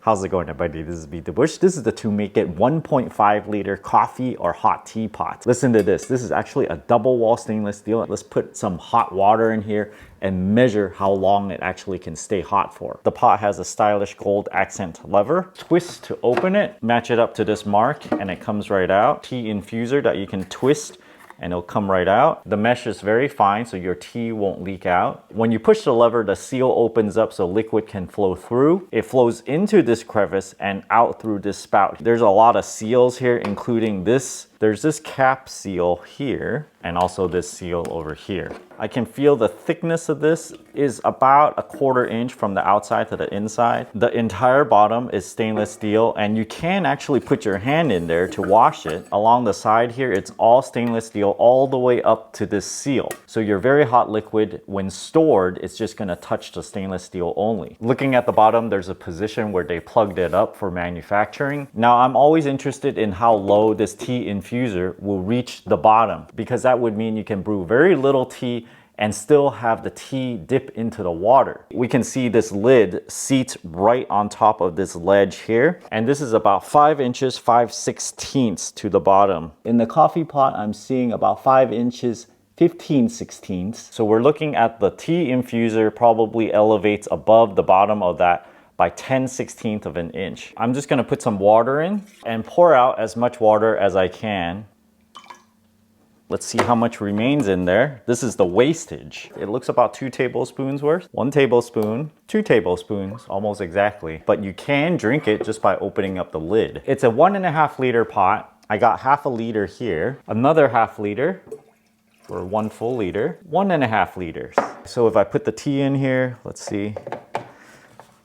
How's it going, everybody? This is Beat the Bush. This is the TOMAKEIT 1.5 liter coffee or hot tea pot. Listen to this. This is actually a double wall stainless steel. Let's put some hot water in here and measure how long it actually can stay hot for. The pot has a stylish gold accent lever. Twist to open it, match it up to this mark, and it comes right out. Tea infuser that you can twist and it'll come right out. The mesh is very fine, so your tea won't leak out. When you push the lever, the seal opens up so liquid can flow through. It flows into this crevice and out through this spout. There's a lot of seals here, including this. There's this cap seal here, and also this seal over here. I can feel the thickness of this is about 1/4 inch from the outside to the inside. The entire bottom is stainless steel, and you can actually put your hand in there to wash it. Along the side here, it's all stainless steel all the way up to this seal. So your very hot liquid, when stored, it's just gonna touch the stainless steel only. Looking at the bottom, there's a position where they plugged it up for manufacturing. Now, I'm always interested in how low this tea infuser will reach the bottom, because that would mean you can brew very little tea and still have the tea dip into the water. We can see this lid seats right on top of this ledge here. And this is about 5 inches, 5/16 to the bottom. In the coffee pot, I'm seeing about 5 inches, 15/16. So we're looking at the tea infuser probably elevates above the bottom of that by 10/16 of an inch. I'm just gonna put some water in and pour out as much water as I can. Let's see how much remains in there. This is the wastage. It looks about 2 tablespoons worth. 1 tablespoon, 2 tablespoons, almost exactly. But you can drink it just by opening up the lid. It's a 1.5 liter pot. I got 1/2 liter here, another 1/2 liter, or 1 full liter, 1.5 liters. So if I put the tea in here, let's see.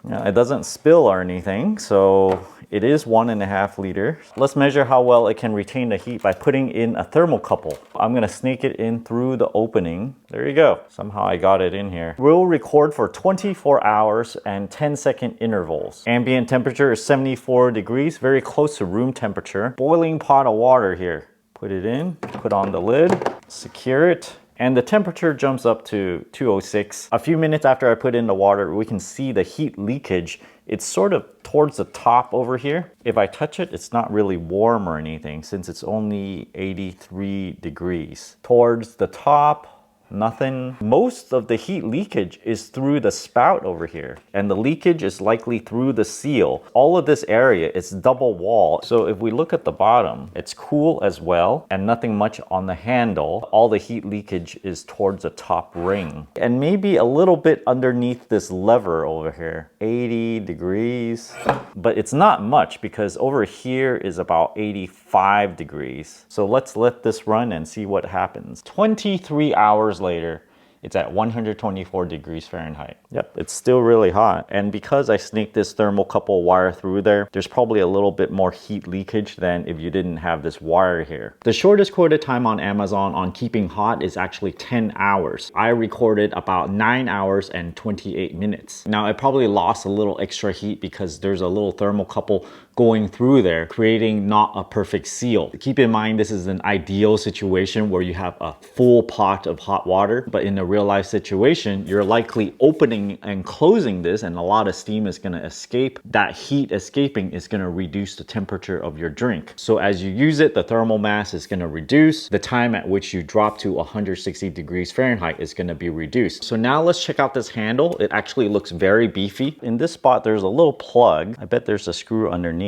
It doesn't spill or anything, so it is 1.5 liters. Let's measure how well it can retain the heat by putting in a thermocouple. I'm gonna snake it in through the opening. There you go. Somehow I got it in here. We'll record for 24 hours and 10-second intervals. Ambient temperature is 74 degrees, very close to room temperature. Boiling pot of water here. Put it in, put on the lid, secure it. And the temperature jumps up to 206. A few minutes after I put in the water, we can see the heat leakage. It's sort of towards the top over here. If I touch it, it's not really warm or anything since it's only 83 degrees. Towards the top, nothing. Most of the heat leakage is through the spout over here, and the leakage is likely through the seal. All of this area is double wall, so if we look at the bottom, it's cool as well, and nothing much on the handle. All the heat leakage is towards the top ring, and maybe a little bit underneath this lever over here. 80 degrees, but it's not much because over here is about 85 degrees. So let's let this run and see what happens. 23 hours later, it's at 124 degrees Fahrenheit. Yep, it's still really hot. And because I sneaked this thermocouple wire through there, there's probably a little bit more heat leakage than if you didn't have this wire here. The shortest quoted time on Amazon on keeping hot is actually 10 hours. I recorded about 9 hours and 28 minutes. Now, I probably lost a little extra heat because there's a little thermocouple going through there, creating not a perfect seal. Keep in mind, this is an ideal situation where you have a full pot of hot water, but in a real life situation, you're likely opening and closing this and a lot of steam is gonna escape. That heat escaping is gonna reduce the temperature of your drink. So as you use it, the thermal mass is gonna reduce. The time at which you drop to 160 degrees Fahrenheit is gonna be reduced. So now let's check out this handle. It actually looks very beefy. In this spot, there's a little plug. I bet there's a screw underneath.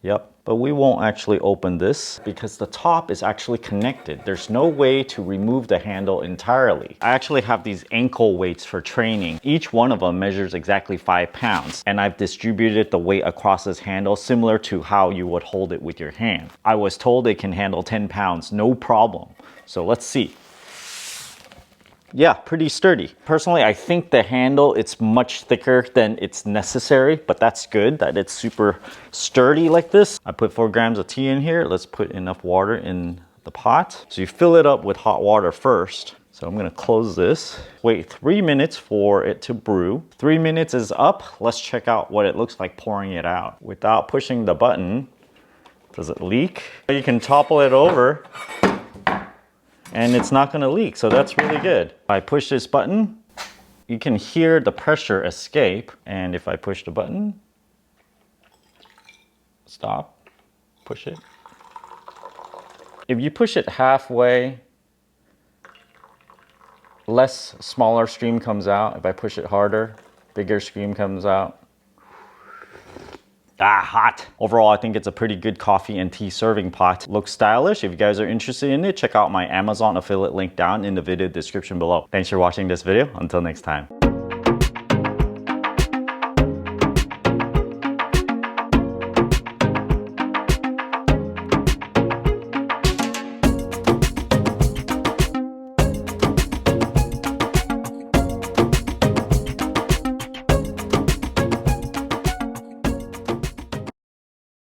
Yep, but we won't actually open this because the top is actually connected. There's no way to remove the handle entirely. I actually have these ankle weights for training. Each one of them measures exactly 5 pounds, and I've distributed the weight across this handle similar to how you would hold it with your hand. I was told it can handle 10 pounds, no problem. So let's see. Yeah, pretty sturdy. Personally, I think the handle, it's much thicker than it's necessary, but that's good that it's super sturdy like this. I put 4 grams of tea in here. Let's put enough water in the pot. So you fill it up with hot water first. So I'm gonna close this. Wait 3 minutes for it to brew. 3 minutes is up. Let's check out what it looks like pouring it out. Without pushing the button, does it leak? You can topple it over and it's not gonna leak, so that's really good. If I push this button, you can hear the pressure escape, and if I push the button, Stop, push it. If you push it halfway, less smaller stream comes out. If I push it harder, bigger stream comes out. Ah, hot. Overall, I think it's a pretty good coffee and tea serving pot. Looks stylish. If you guys are interested in it, check out my Amazon affiliate link down in the video description below. Thanks for watching this video. Until next time.